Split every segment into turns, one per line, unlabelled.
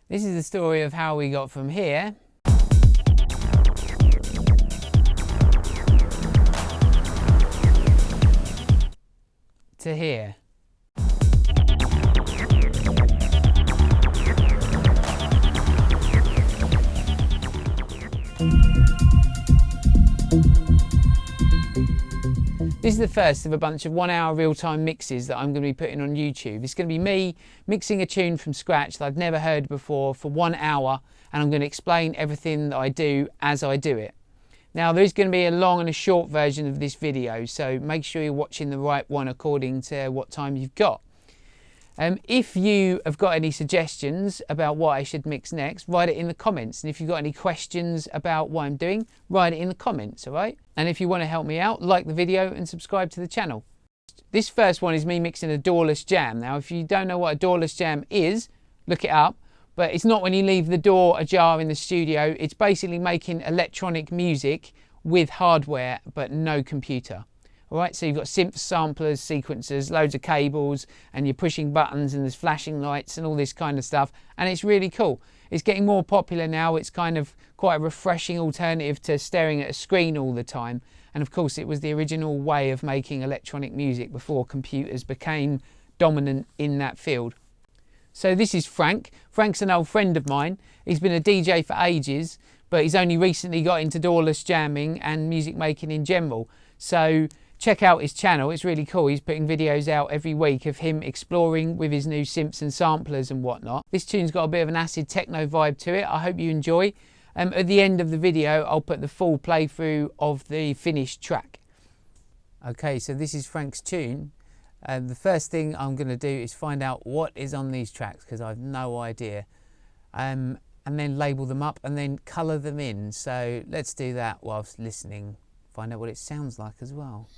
This is the story of how we got from here to here. This is the first of a bunch of 1 hour real-time mixes that I'm going to be putting on YouTube. It's going to be me mixing a tune from scratch that I've never heard before for 1 hour, and I'm going to explain everything that I do as I do it. Now, there's going to be a long and a short version of this video, so make sure you're watching the right one according to what time you've got. If you have got any suggestions about what I should mix next, write it in the comments. And if you've got any questions about what I'm doing, write it in the comments, all right? And if you want to help me out, like the video and subscribe to the channel. This first one is me mixing a DAWless jam. Now, if you don't know what a DAWless jam is, look it up. But it's not when you leave the door ajar in the studio. It's basically making electronic music with hardware, but no computer. All right, so you've got synth samplers, sequencers, loads of cables, and you're pushing buttons and there's flashing lights and all this kind of stuff. And it's really cool. It's getting more popular now. It's kind of quite a refreshing alternative to staring at a screen all the time. And of course, it was the original way of making electronic music before computers became dominant in that field. So this is Frank. Frank's an old friend of mine. He's been a DJ for ages, but he's only recently got into DAWless jamming and music making in general. So check out his channel, it's really cool. He's putting videos out every week of him exploring with his new synths and samplers and whatnot. This tune's got a bit of an acid techno vibe to it. I hope you enjoy. At the end of the video, I'll put the full playthrough of the finished track. Okay, so this is Frank's tune. The first thing I'm going to do is find out what is on these tracks, because I've no idea. And then label them up and then colour them in. So let's do that whilst listening. Find out what it sounds like as well.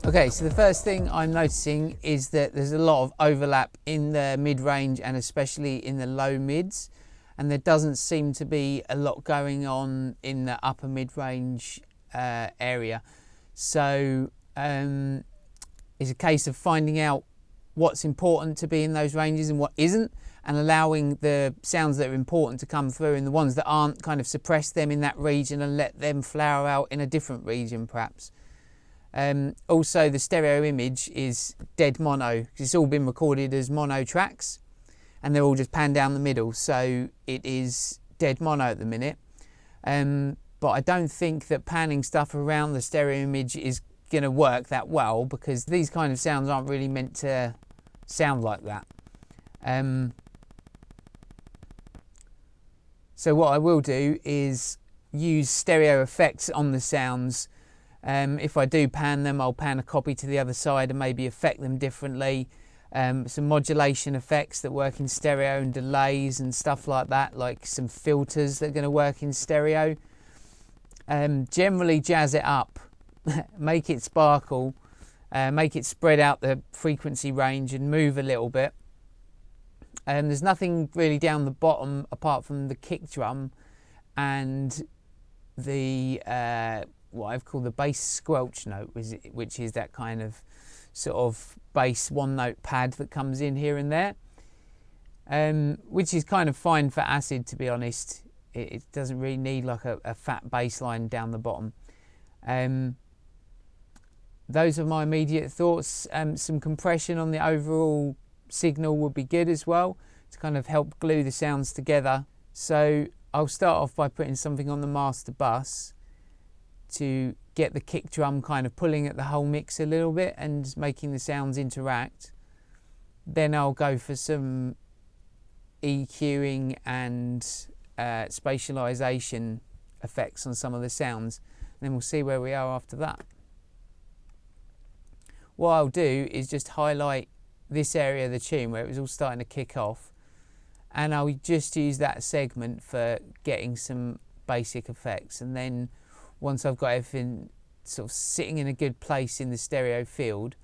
Okay, so the first thing I'm noticing is that there's a lot of overlap in the mid-range and especially in the low mids, and there doesn't seem to be a lot going on in the upper mid-range area. So it's a case of finding out what's important to be in those ranges and what isn't, and allowing the sounds that are important to come through, and the ones that aren't, kind of suppress them in that region and let them flower out in a different region perhaps. Also, the stereo image is dead mono, because it's all been recorded as mono tracks and they're all just panned down the middle, so it is dead mono at the minute. But I don't think that panning stuff around the stereo image is going to work that well, because these kind of sounds aren't really meant to sound like that. So what I will do is use stereo effects on the sounds. If I do pan them, I'll pan a copy to the other side and maybe affect them differently. Some modulation effects that work in stereo and delays and stuff like that, like some filters that are going to work in stereo. Generally jazz it up, make it sparkle, make it spread out the frequency range and move a little bit. There's nothing really down the bottom apart from the kick drum and the what I've called the bass squelch note, which is that kind of sort of bass one note pad that comes in here and there, which is kind of fine for acid, to be honest. It doesn't really need like a fat bass line down the bottom. Those are my immediate thoughts. Some compression on the overall signal would be good as well, to kind of help glue the sounds together. So I'll start off by putting something on the master bus to get the kick drum kind of pulling at the whole mix a little bit and making the sounds interact. Then I'll go for some EQing and spatialization effects on some of the sounds, and then we'll see where we are after that. What I'll do is just highlight this area of the tune where it was all starting to kick off, and I'll just use that segment for getting some basic effects, and then once I've got everything sort of sitting in a good place in the stereo field,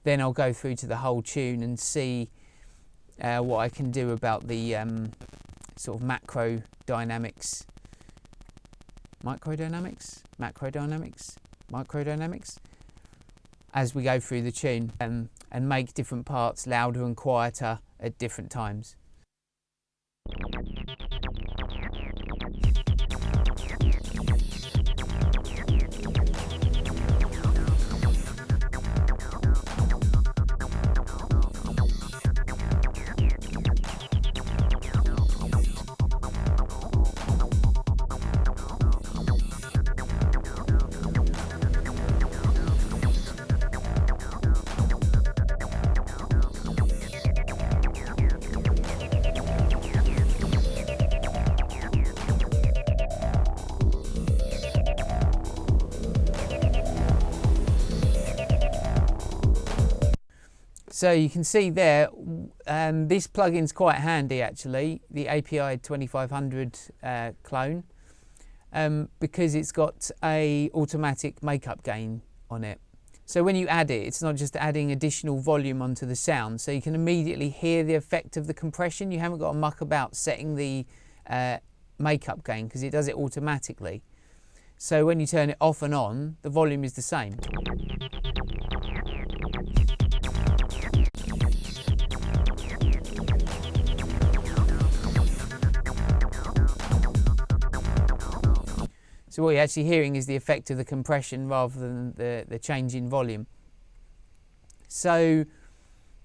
then I'll go through to the whole tune and see what I can do about the sort of macrodynamics, microdynamics as we go through the tune, and make different parts louder and quieter at different times. So you can see there, this plugin's quite handy actually, the API 2500 clone, because it's got a automatic makeup gain on it. So when you add it, it's not just adding additional volume onto the sound, so you can immediately hear the effect of the compression. You haven't got to muck about setting the makeup gain because it does it automatically. So when you turn it off and on, the volume is the same. So what you're actually hearing is the effect of the compression rather than the change in volume. So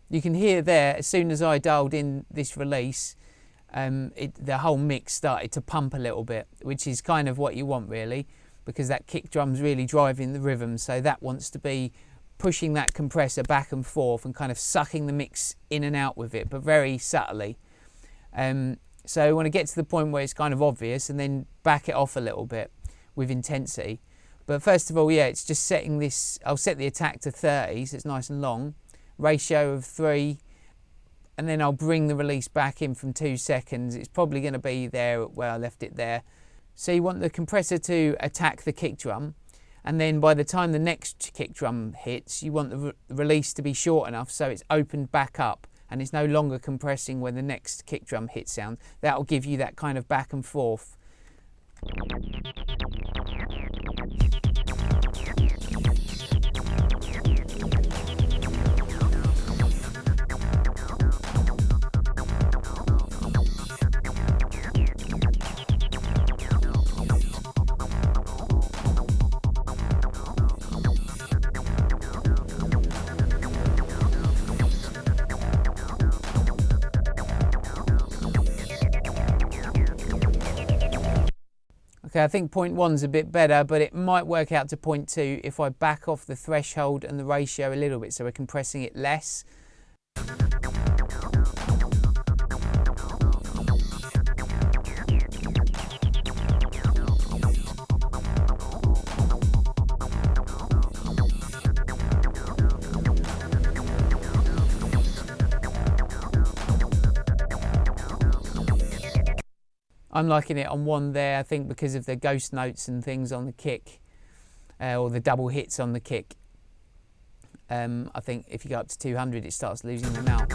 you can hear there, as soon as I dialed in this release, the whole mix started to pump a little bit, which is kind of what you want really, because that kick drum's really driving the rhythm. So that wants to be pushing that compressor back and forth and kind of sucking the mix in and out with it, but very subtly. So I want to get to the point where it's kind of obvious and then back it off a little bit with intensity. But first of all, yeah, it's just setting this, I'll set the attack to 30, so it's nice and long, ratio of 3, and then I'll bring the release back in from 2 seconds. It's probably going to be there where I left it there. So you want the compressor to attack the kick drum, and then by the time the next kick drum hits, you want the release to be short enough so it's opened back up and it's no longer compressing when the next kick drum hit sound. That'll give you that kind of back and forth. Okay, I think 0.1's a bit better, but it might work out to 0.2 if I back off the threshold and the ratio a little bit, so we're compressing it less. I'm liking it on 1 there, I think, because of the ghost notes and things on the kick, or the double hits on the kick. I think if you go up to 200, it starts losing them out.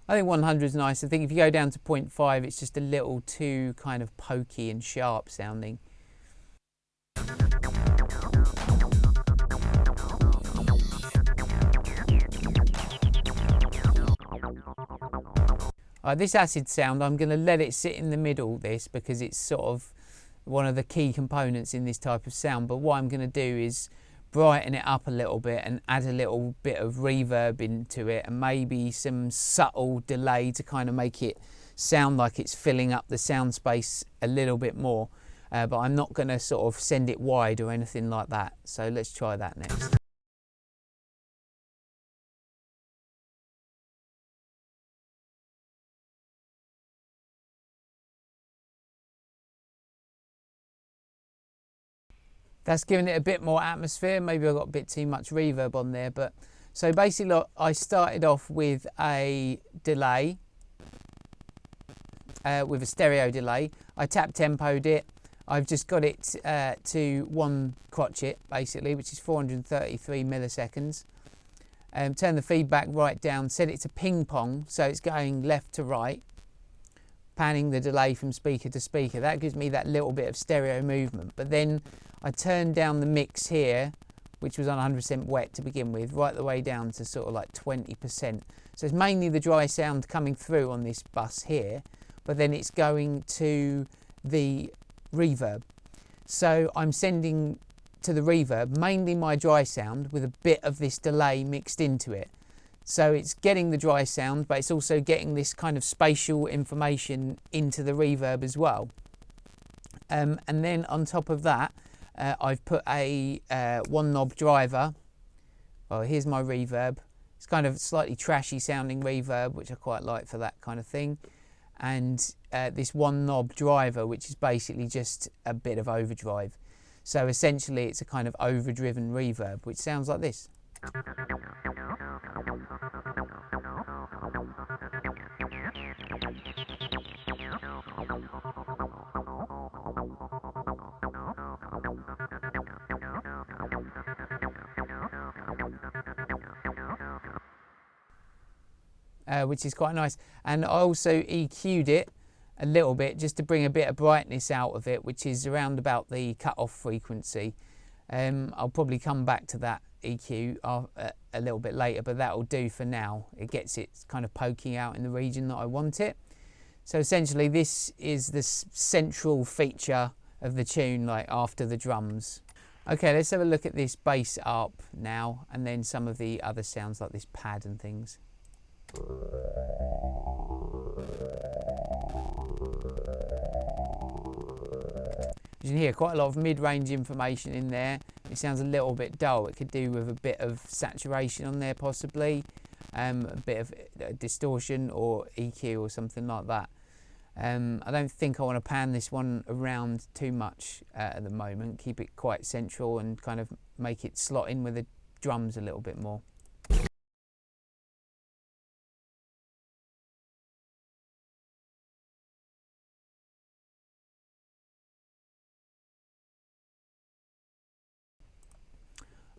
I think 100 is nice. I think if you go down to 0.5, it's just a little too kind of pokey and sharp sounding. This acid sound, I'm going to let it sit in the middle, this, because it's sort of one of the key components in this type of sound. But what I'm going to do is brighten it up a little bit and add a little bit of reverb into it, and maybe some subtle delay to kind of make it sound like it's filling up the sound space a little bit more. But I'm not going to sort of send it wide or anything like that. So let's try that next. That's giving it a bit more atmosphere. Maybe I got a bit too much reverb on there, but so basically, look, I started off with a delay, with a stereo delay. I tap tempoed it. I've just got it to 1 crotchet basically, which is 433 milliseconds. Turn the feedback right down, set it to ping pong, so it's going left to right, panning the delay from speaker to speaker. That gives me that little bit of stereo movement. But then I turned down the mix here, which was on 100% wet to begin with, right the way down to sort of like 20%. So it's mainly the dry sound coming through on this bus here, but then it's going to the reverb. So I'm sending to the reverb mainly my dry sound with a bit of this delay mixed into it. So it's getting the dry sound, but it's also getting this kind of spatial information into the reverb as well. And then on top of that, I've put a 1 knob driver. Well, here's my reverb. It's kind of slightly trashy sounding reverb, which I quite like for that kind of thing. And this 1 knob driver, which is basically just a bit of overdrive. So essentially it's a kind of overdriven reverb, which sounds like this. Which is quite nice. And I also EQ'd it a little bit just to bring a bit of brightness out of it, which is around about the cut-off frequency. I'll probably come back to that EQ a little bit later, but that'll do for now. It gets it kind of poking out in the region that I want it. So essentially this is the central feature of the tune, like after the drums. Okay, let's have a look at this bass up now, and then some of the other sounds like this pad and things. You can hear quite a lot of mid-range information in there. It sounds a little bit dull. It could do with a bit of saturation on there possibly, a bit of distortion or EQ or something like that. I don't think I want to pan this one around too much at the moment. Keep it quite central and kind of make it slot in with the drums a little bit more.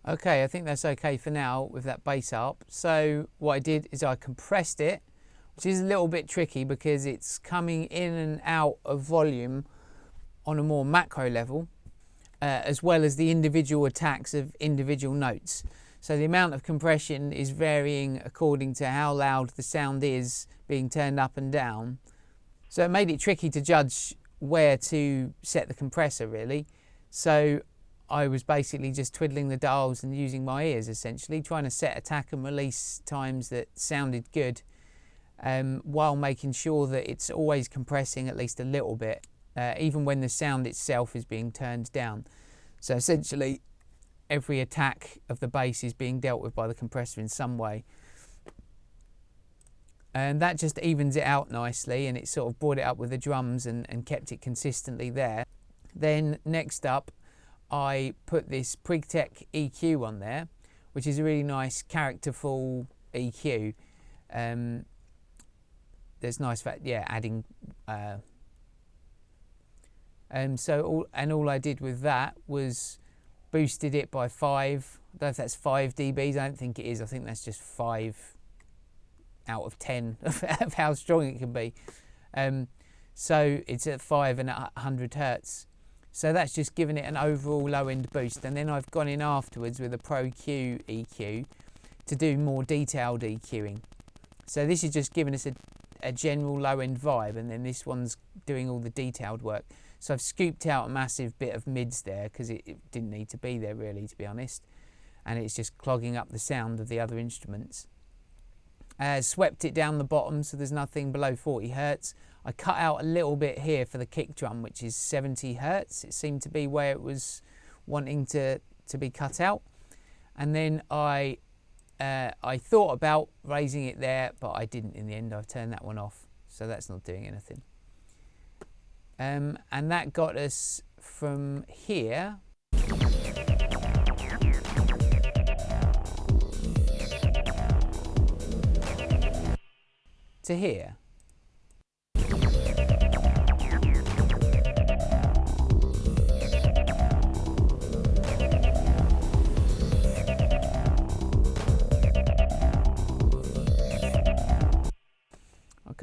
Okay, I think that's okay for now with that bass up. So what I did is I compressed it, which is a little bit tricky because it's coming in and out of volume on a more macro level, as well as the individual attacks of individual notes. So the amount of compression is varying according to how loud the sound is being turned up and down. So it made it tricky to judge where to set the compressor really. So I was basically just twiddling the dials and using my ears essentially, trying to set attack and release times that sounded good, while making sure that it's always compressing at least a little bit, even when the sound itself is being turned down. So essentially every attack of the bass is being dealt with by the compressor in some way. And that just evens it out nicely, and it sort of brought it up with the drums and kept it consistently there. Then next up, I put this PrigTech EQ on there, which is a really nice characterful EQ. There's nice fact, yeah, adding. All I did with that was boosted it by 5. I don't know if that's 5 dBs. I don't think it is. I think that's just 5 out of 10 of how strong it can be. So it's at 5 and at 100 hertz. So that's just giving it an overall low end boost. And then I've gone in afterwards with a Pro Q EQ to do more detailed EQing. So this is just giving us a general low end vibe, and then this one's doing all the detailed work. So I've scooped out a massive bit of mids there because it didn't need to be there really, to be honest. And it's just clogging up the sound of the other instruments. Swept it down the bottom so there's nothing below 40 hertz. I cut out a little bit here for the kick drum, which is 70 hertz. It seemed to be where it was wanting to be cut out. And then I thought about raising it there, but I didn't in the end. I've turned that one off, so that's not doing anything. And that got us from here to here.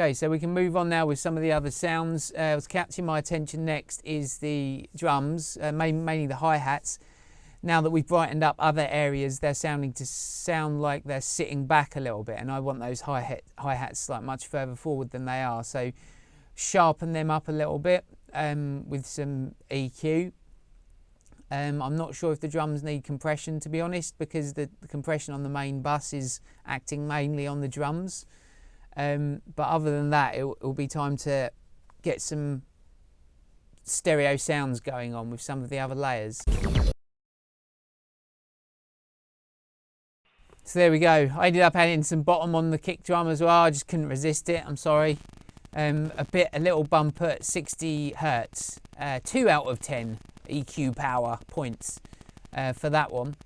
Okay, so we can move on now with some of the other sounds. What's catching my attention next is the drums, mainly the hi-hats. Now that we've brightened up other areas, they're sounding to sound like they're sitting back a little bit, and I want those hi-hats like much further forward than they are. So sharpen them up a little bit with some EQ. I'm not sure if the drums need compression, to be honest, because the compression on the main bus is acting mainly on the drums. But other than that, it will be time to get some stereo sounds going on with some of the other layers. So there we go. I ended up adding some bottom on the kick drum as well. I just couldn't resist it. I'm sorry. A little bump at 60 hertz. 2 out of 10 EQ power points for that one.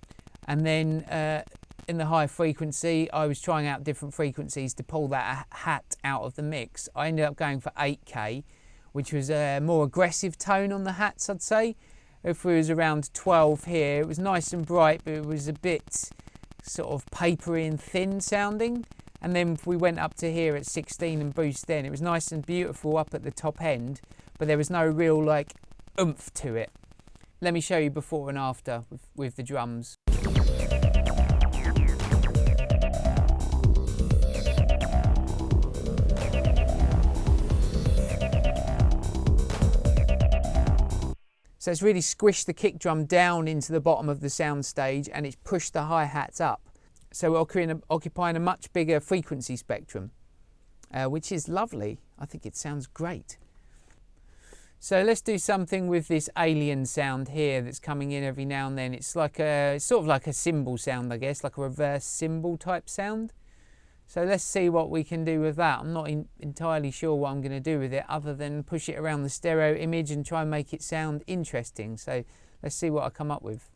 And then in the high frequency, I was trying out different frequencies to pull that hat out of the mix. I ended up going for 8K, which was a more aggressive tone on the hats, I'd say. If we was around 12 here, it was nice and bright, but it was a bit sort of papery and thin sounding. And then if we went up to here at 16 and boost, then it was nice and beautiful up at the top end, but there was no real like oomph to it. Let me show you before and after with the drums. So it's really squished the kick drum down into the bottom of the sound stage, and it's pushed the hi-hats up. So we're occupying a much bigger frequency spectrum, which is lovely. I think it sounds great. So let's do something with this alien sound here that's coming in every now and then. It's sort of like a cymbal sound, I guess, like a reverse cymbal type sound. So let's see what we can do with that. I'm not entirely sure what I'm going to do with it other than push it around the stereo image and try and make it sound interesting. So let's see what I come up with.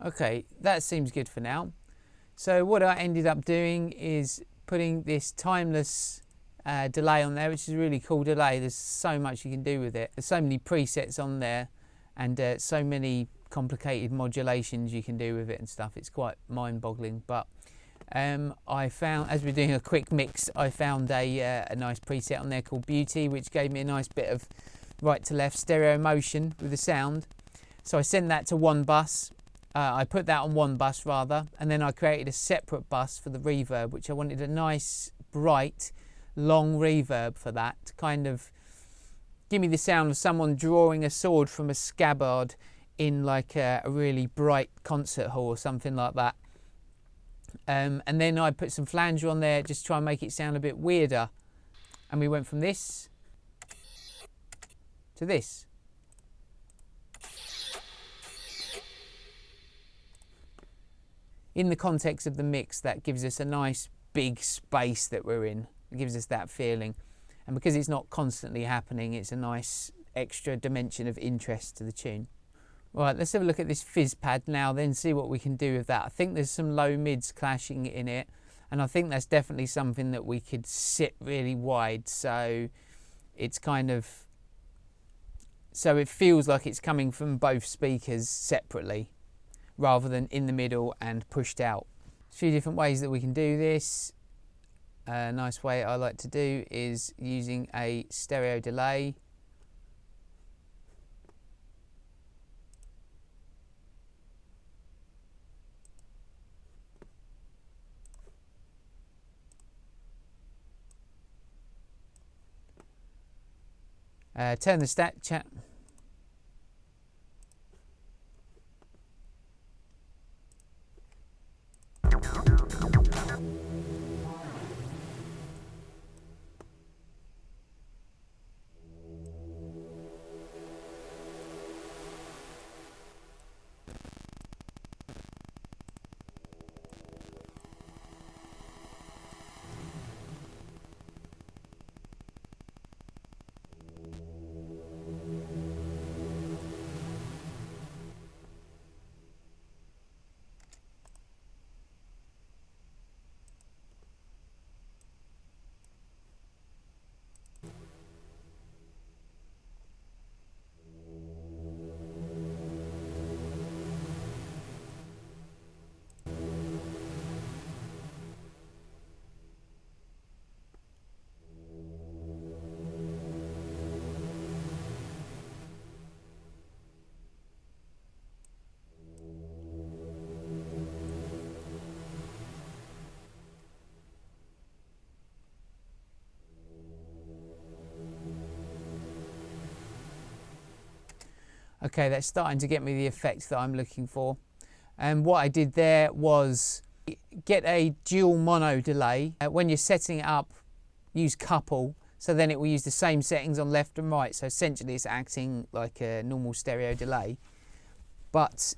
Okay, that seems good for now. So what I ended up doing is putting this timeless delay on there, which is a really cool delay. There's so much you can do with it. There's so many presets on there, and so many complicated modulations you can do with it and stuff. It's quite mind-boggling. But I found, as we're doing a quick mix, I found a nice preset on there called Beauty, which gave me a nice bit of right to left stereo motion with the sound. So I sent that to one bus. I put that on one bus rather, and then I created a separate bus for the reverb, which I wanted a nice, bright, long reverb for that to kind of give me the sound of someone drawing a sword from a scabbard in like a really bright concert hall or something like that. And then I put some flanger on there just to try and make it sound a bit weirder. And we went from this to this. In the context of the mix, that gives us a nice big space that we're in. It gives us that feeling. And because it's not constantly happening, it's a nice extra dimension of interest to the tune. Right, let's have a look at this fizz pad now, then see what we can do with that. I think there's some low mids clashing in it, and I think that's definitely something that we could sit really wide, so it's kind of, so it feels like it's coming from both speakers separately, rather than in the middle and pushed out. A few different ways that we can do this. A nice way I like to do is using a stereo delay. Turn the Okay, that's starting to get me the effect that I'm looking for. And what I did there was get a dual mono delay. When you're setting it up, use couple, so then it will use the same settings on left and right. So essentially it's acting like a normal stereo delay. But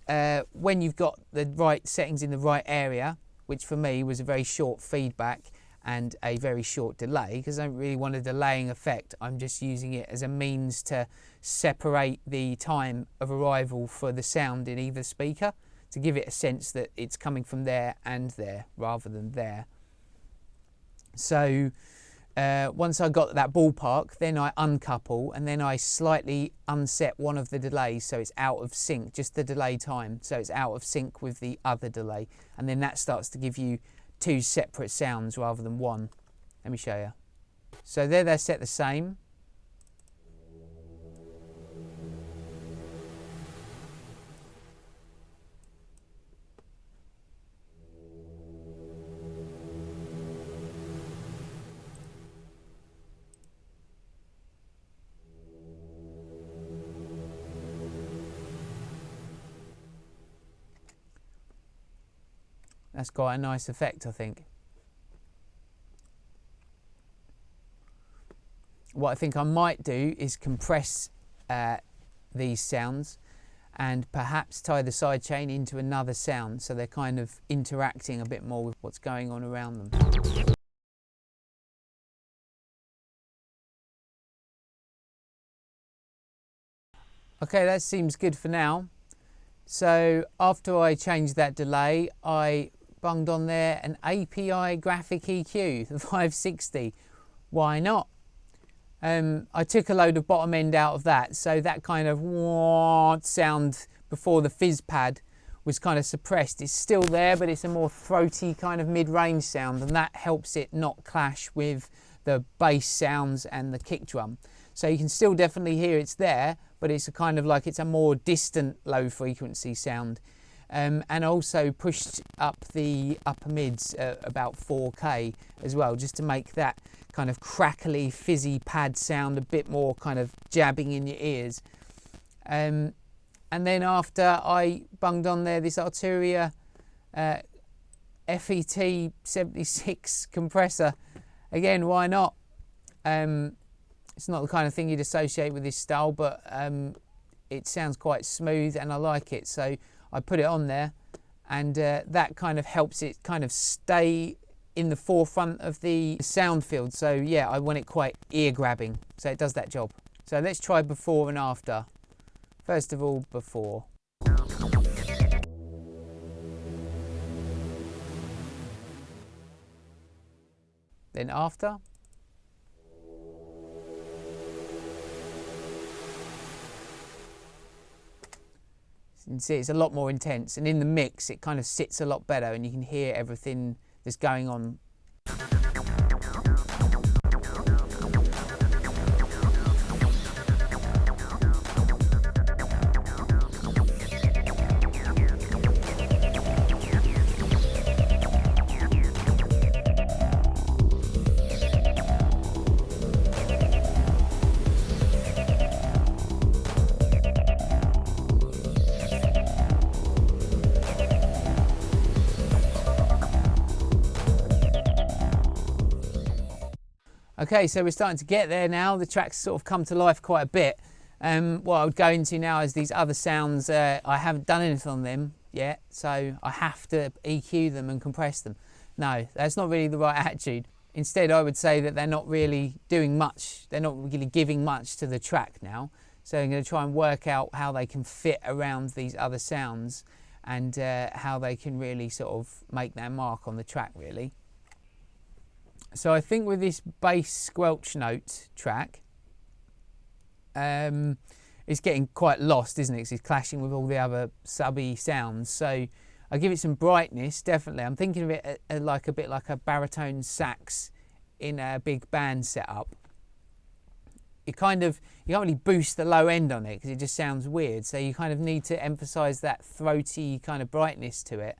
when you've got the right settings in the right area, which for me was a very short feedback and a very short delay, because I don't really want a delaying effect. I'm just using it as a means to separate the time of arrival for the sound in either speaker, to give it a sense that it's coming from there and there rather than there. So once I got that ballpark, then I uncouple and then I slightly unset one of the delays so it's out of sync, just the delay time, so it's out of sync with the other delay, and then that starts to give you two separate sounds rather than one. Let me show you. So there they're set the same. That's quite a nice effect, I think. What I think I might do is compress these sounds and perhaps tie the sidechain into another sound so they're kind of interacting a bit more with what's going on around them. Okay, that seems good for now. So after I changed that delay, I bunged on there an API graphic EQ, the 560. Why not? I took a load of bottom end out of that, so that kind of sound before the fizz pad was kind of suppressed. It's still there, but it's a more throaty kind of mid-range sound, and that helps it not clash with the bass sounds and the kick drum. So you can still definitely hear it's there, but it's a kind of like it's a more distant low frequency sound. And also pushed up the upper mids about 4K as well, just to make that kind of crackly fizzy pad sound a bit more kind of jabbing in your ears. And then after I bunged on there this Arturia FET 76 compressor, again, why not? It's not the kind of thing you'd associate with this style, but it sounds quite smooth and I like it, so I put it on there, and that kind of helps it kind of stay in the forefront of the sound field. So yeah, I want it quite ear grabbing, so it does that job. So let's try before and after. First of all, before. Then after. You can see it's a lot more intense, and in the mix it kind of sits a lot better and you can hear everything that's going on. Okay, so we're starting to get there now. The track's sort of come to life quite a bit. What I would go into now is these other sounds. I haven't done anything on them yet, so I have to EQ them and compress them. No, that's not really the right attitude. Instead, I would say that they're not really doing much. They're not really giving much to the track now. So I'm going to try and work out how they can fit around these other sounds and how they can really sort of make their mark on the track, really. So I think with this bass squelch note track, it's getting quite lost, isn't it? 'Cause it's clashing with all the other subby sounds. So I give it some brightness, definitely. I'm thinking of it like a bit like a baritone sax in a big band setup. You can't really boost the low end on it because it just sounds weird. So you kind of need to emphasize that throaty kind of brightness to it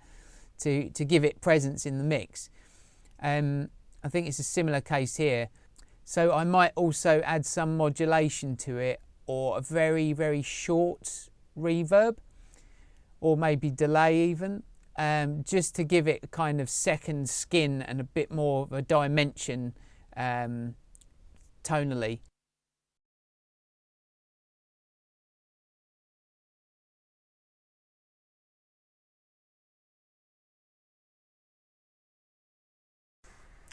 to give it presence in the mix. I think it's a similar case here. So I might also add some modulation to it, or a very, very short reverb, or maybe delay even, just to give it a kind of second skin and a bit more of a dimension tonally.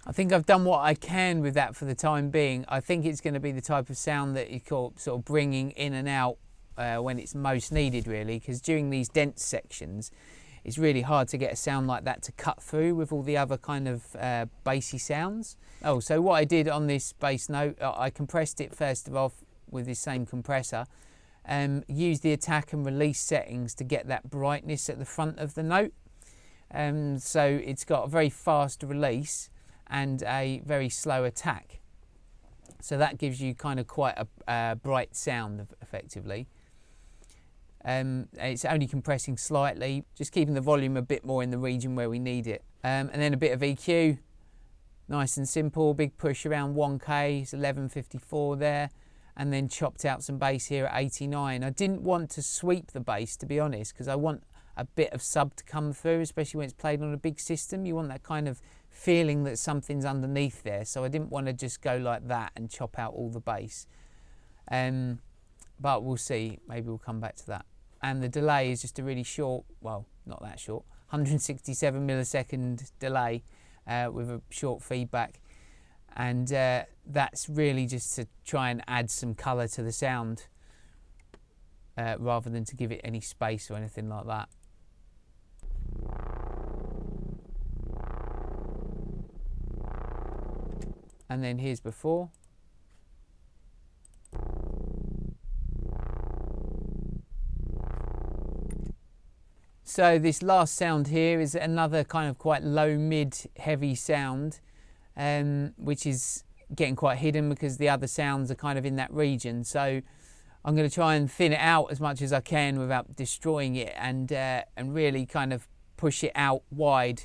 I think I've done what I can with that for the time being. I think it's going to be the type of sound that you call sort of bringing in and out when it's most needed, really, because during these dense sections it's really hard to get a sound like that to cut through with all the other kind of bassy sounds. Oh, so what I did on this bass note, I compressed it first of all with this same compressor, used the attack and release settings to get that brightness at the front of the note. So it's got a very fast release and a very slow attack, so that gives you kind of quite a bright sound effectively. It's only compressing slightly, just keeping the volume a bit more in the region where we need it, and then a bit of EQ, nice and simple. Big push around 1k, it's 1154 there, and then chopped out some bass here at 89. I didn't want to sweep the bass, to be honest, because I want a bit of sub to come through, especially when it's played on a big system. You want that kind of feeling that something's underneath there, so I didn't want to just go like that and chop out all the bass, but we'll see, maybe we'll come back to that. And the delay is just a really short, well, not that short, 167 millisecond delay with a short feedback, and that's really just to try and add some colour to the sound rather than to give it any space or anything like that. And then here's before. So this last sound here is another kind of quite low mid heavy sound, which is getting quite hidden because the other sounds are kind of in that region. So I'm going to try and thin it out as much as I can without destroying it, and really kind of push it out wide,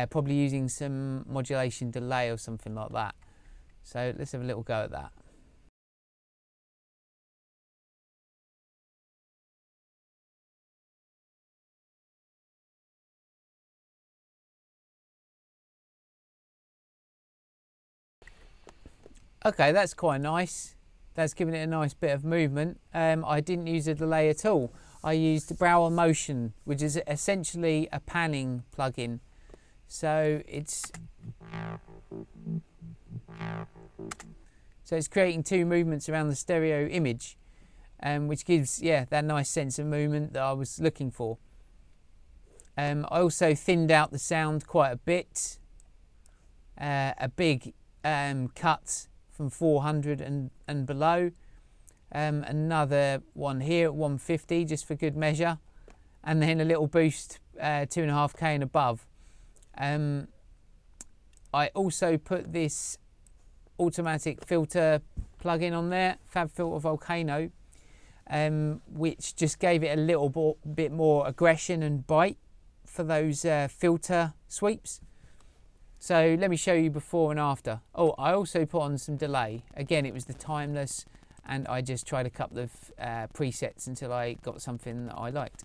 probably using some modulation delay or something like that. So let's have a little go at that. Okay, that's quite nice. That's giving it a nice bit of movement. I didn't use a delay at all. I used Brower Motion, which is essentially a panning plugin. So it's creating two movements around the stereo image, which gives, yeah, that nice sense of movement that I was looking for. I also thinned out the sound quite a bit. A big cut from 400 and below. Another one here at 150 just for good measure, and then a little boost 2.5k and above. I also put this automatic filter plugin on there, FabFilter Volcano, which just gave it a little bit more aggression and bite for those filter sweeps. So let me show you before and after. Oh, I also put on some delay. Again, it was the timeless, and I just tried a couple of presets until I got something that I liked.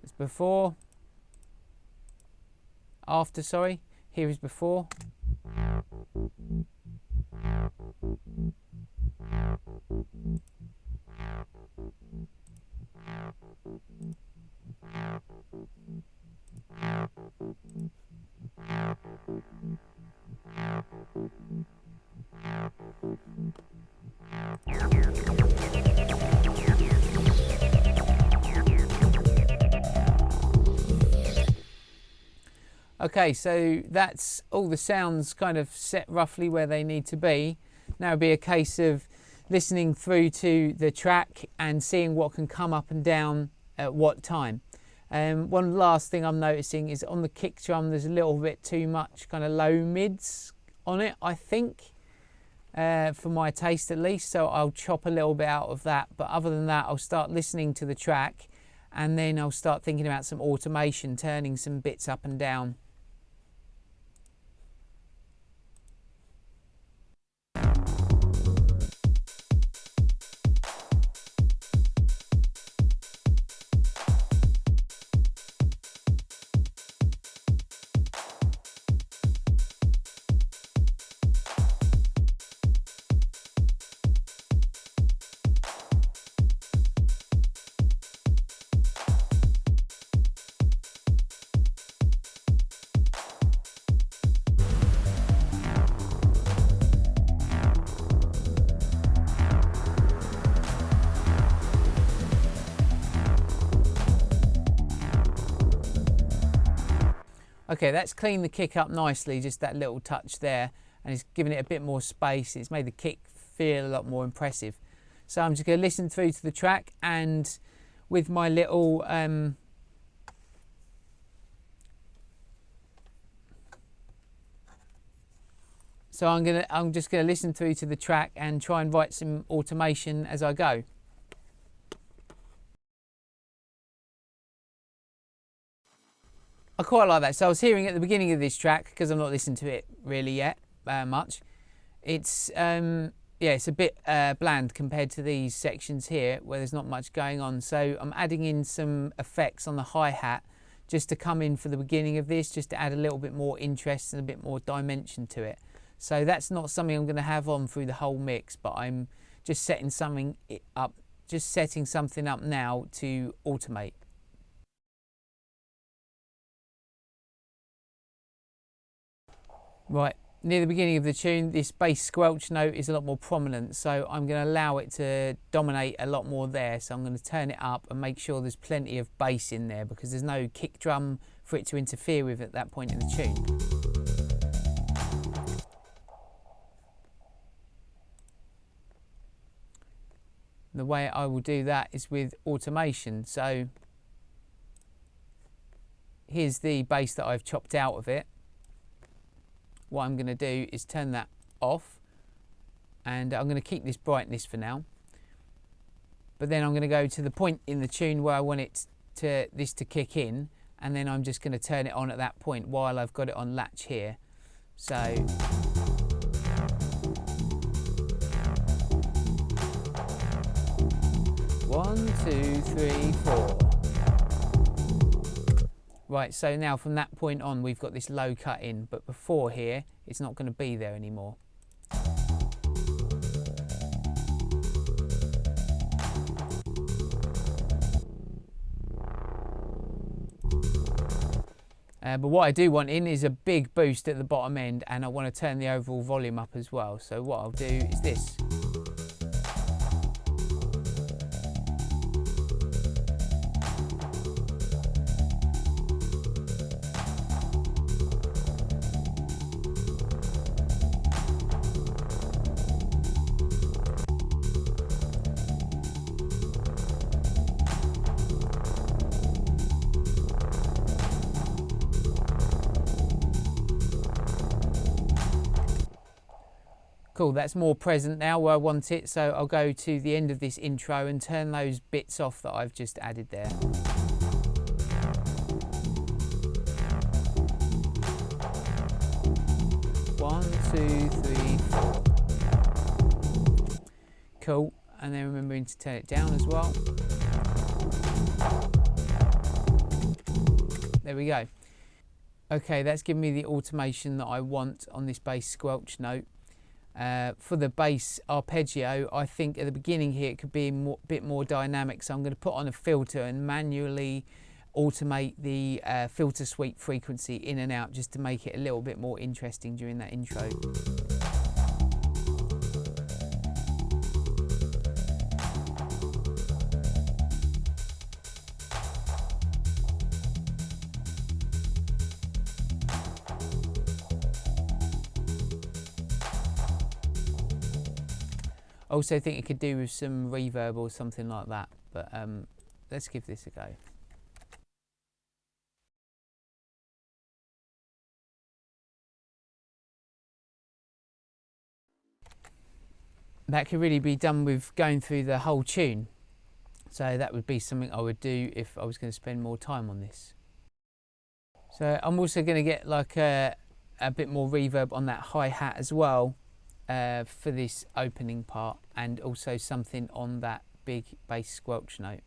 It's before. After, sorry. Here is before. Okay, so that's all the sounds kind of set roughly where they need to be. Now it'll be a case of listening through to the track and seeing what can come up and down at what time. One last thing I'm noticing is on the kick drum there's a little bit too much kind of low mids on it, I think, for my taste at least, so I'll chop a little bit out of that. But other than that, I'll start listening to the track and then I'll start thinking about some automation, turning some bits up and down. Okay, that's cleaned the kick up nicely, just that little touch there, and it's given it a bit more space. It's made the kick feel a lot more impressive. So I'm just going to listen through to the track, and with my little so I'm just going to listen through to the track and try and write some automation as I go. I quite like that. So I was hearing at the beginning of this track, because I'm not listening to it really yet much. It's yeah, it's a bit bland compared to these sections here where there's not much going on. So I'm adding in some effects on the hi-hat just to come in for the beginning of this, just to add a little bit more interest and a bit more dimension to it. So that's not something I'm going to have on through the whole mix, but I'm just setting something up, now to automate. Right, near the beginning of the tune, this bass squelch note is a lot more prominent, so I'm going to allow it to dominate a lot more there. So I'm going to turn it up and make sure there's plenty of bass in there, because there's no kick drum for it to interfere with at that point in the tune. The way I will do that is with automation. So here's the bass that I've chopped out of it. What I'm going to do is turn that off, and I'm going to keep this brightness for now, but then I'm going to go to the point in the tune where I want this to kick in, and then I'm just going to turn it on at that point while I've got it on latch here. So one, two, three, four. Right, so now from that point on we've got this low cut in, but before here it's not going to be there anymore. But what I do want in is a big boost at the bottom end, and I want to turn the overall volume up as well. So what I'll do is this. Cool, that's more present now where I want it, so I'll go to the end of this intro and turn those bits off that I've just added there. One, two, three, four. Cool, and then remembering to turn it down as well. There we go. Okay, that's given me the automation that I want on this bass squelch note. For the bass arpeggio, I think at the beginning here it could be a bit more dynamic, so I'm going to put on a filter and manually automate the filter sweep frequency in and out, just to make it a little bit more interesting during that intro. Also think it could do with some reverb or something like that, but let's give this a go. That could really be done with going through the whole tune, so that would be something I would do if I was going to spend more time on this. So I'm also going to get like a bit more reverb on that hi-hat as well, for this opening part, and also something on that big bass squelch note,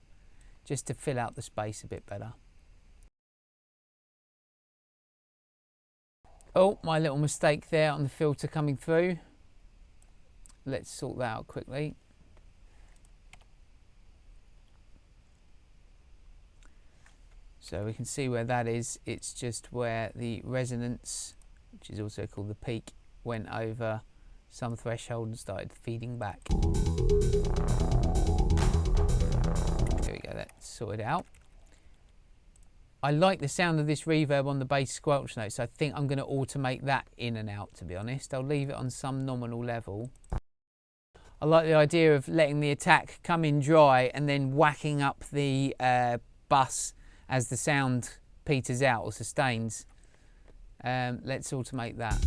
just to fill out the space a bit better. Oh, my little mistake there on the filter coming through. Let's sort that out quickly. So we can see where that is. It's just where the resonance, which is also called the peak, went over some threshold and started feeding back. There we go, that's sorted out. I like the sound of this reverb on the bass squelch note, so I think I'm going to automate that in and out, to be honest. I'll leave it on some nominal level. I like the idea of letting the attack come in dry and then whacking up the bus as the sound peters out or sustains. Let's automate that.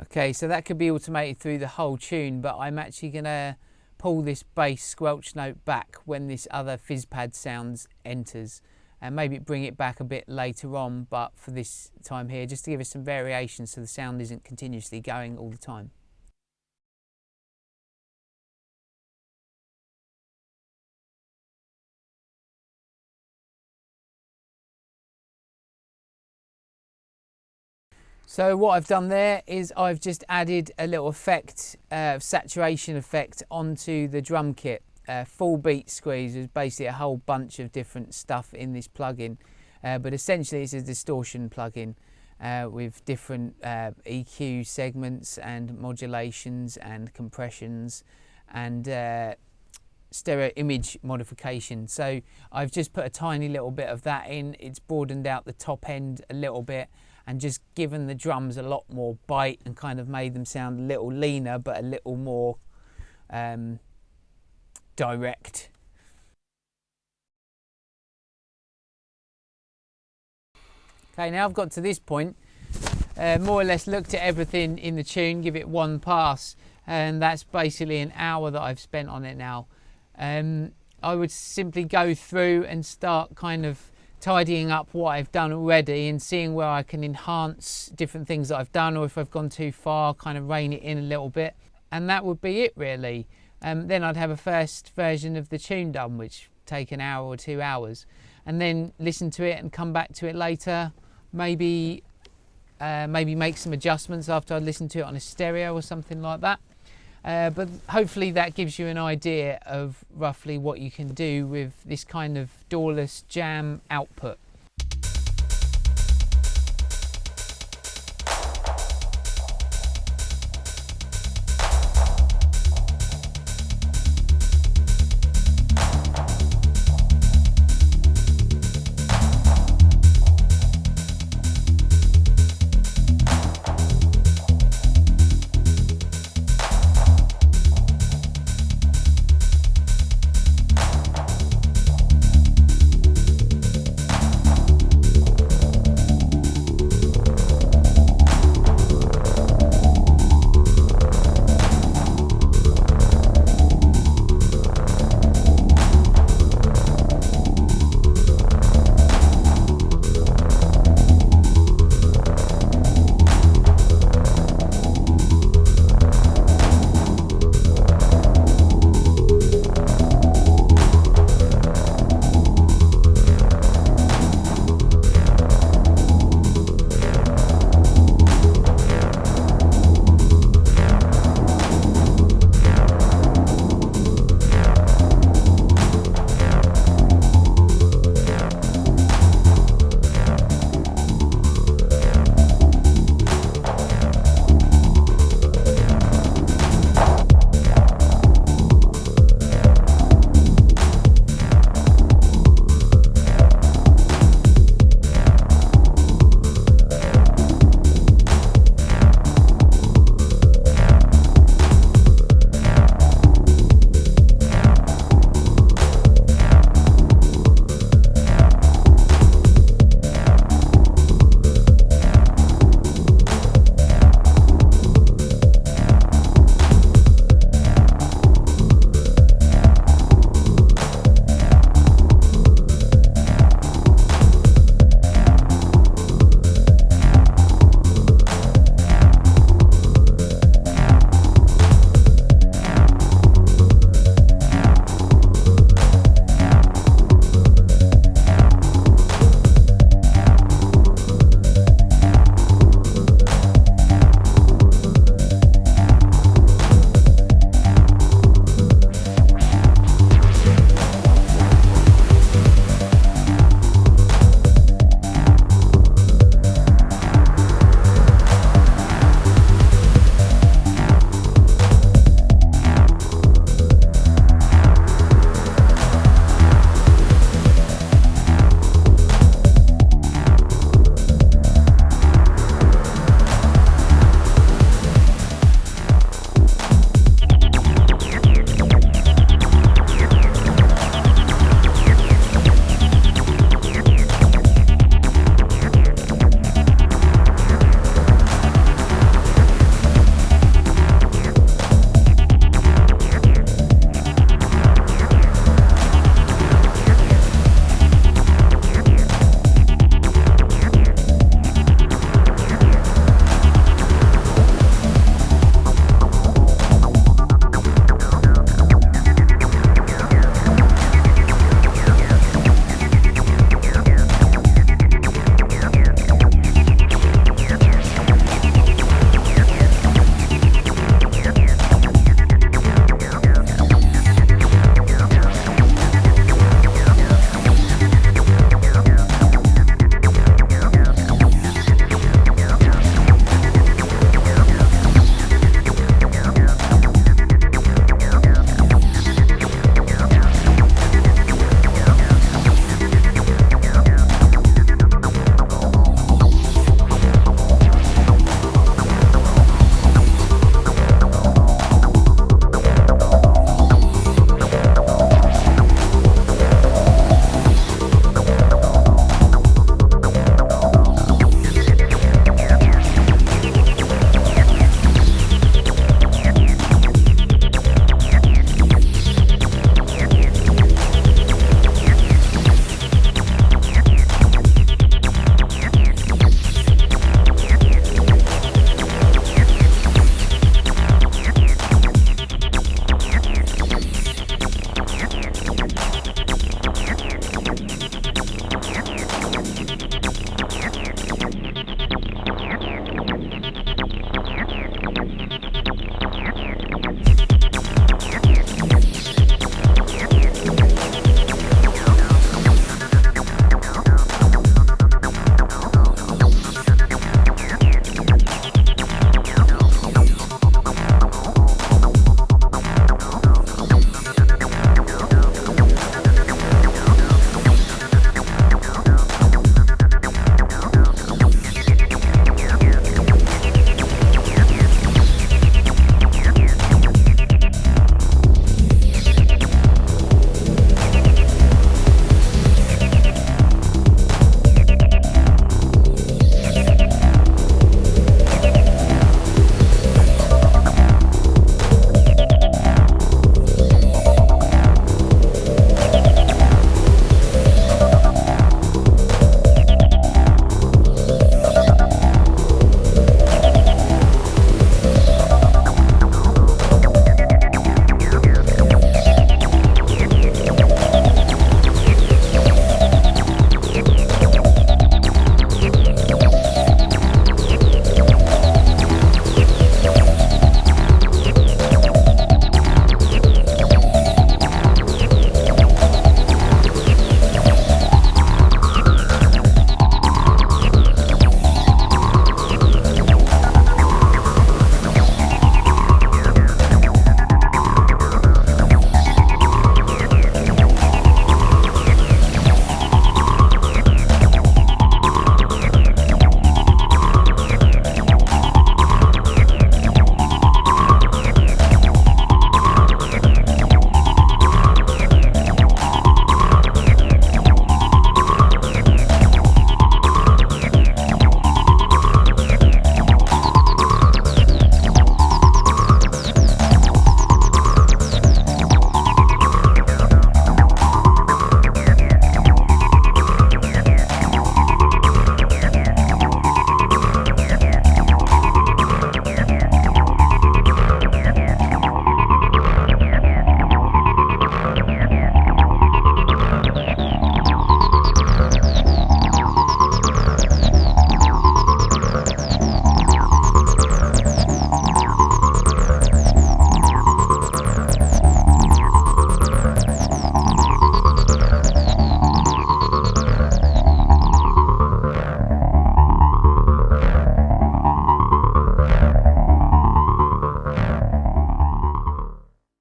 Okay, so that could be automated through the whole tune, but I'm actually going to pull this bass squelch note back when this other fizz pad sounds enters, and maybe bring it back a bit later on, but for this time here, just to give us some variation so the sound isn't continuously going all the time. So what I've done there is I've just added a little effect, saturation effect onto the drum kit. Full beat squeeze is basically a whole bunch of different stuff in this plugin, but essentially it's a distortion plugin with different EQ segments and modulations and compressions and stereo image modification. So I've just put a tiny little bit of that in. It's broadened out the top end a little bit and just given the drums a lot more bite and kind of made them sound a little leaner but a little more direct. Okay, now I've got to this point, more or less looked at everything in the tune, give it one pass, and that's basically an hour that I've spent on it now. I would simply go through and start kind of tidying up what I've done already and seeing where I can enhance different things that I've done, or if I've gone too far, kind of rein it in a little bit, and that would be it really. Then I'd have a first version of the tune done, which take an hour or 2 hours, and then listen to it and come back to it later, maybe make some adjustments after I listen to it on a stereo or something like that. But hopefully that gives you an idea of roughly what you can do with this kind of DAWless jam output.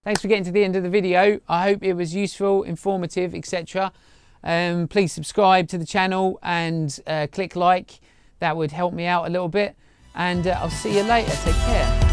Thanks for getting to the end of the video. I hope it was useful, informative, etc. Please subscribe to the channel and click like. That would help me out a little bit. And I'll see you later. Take care.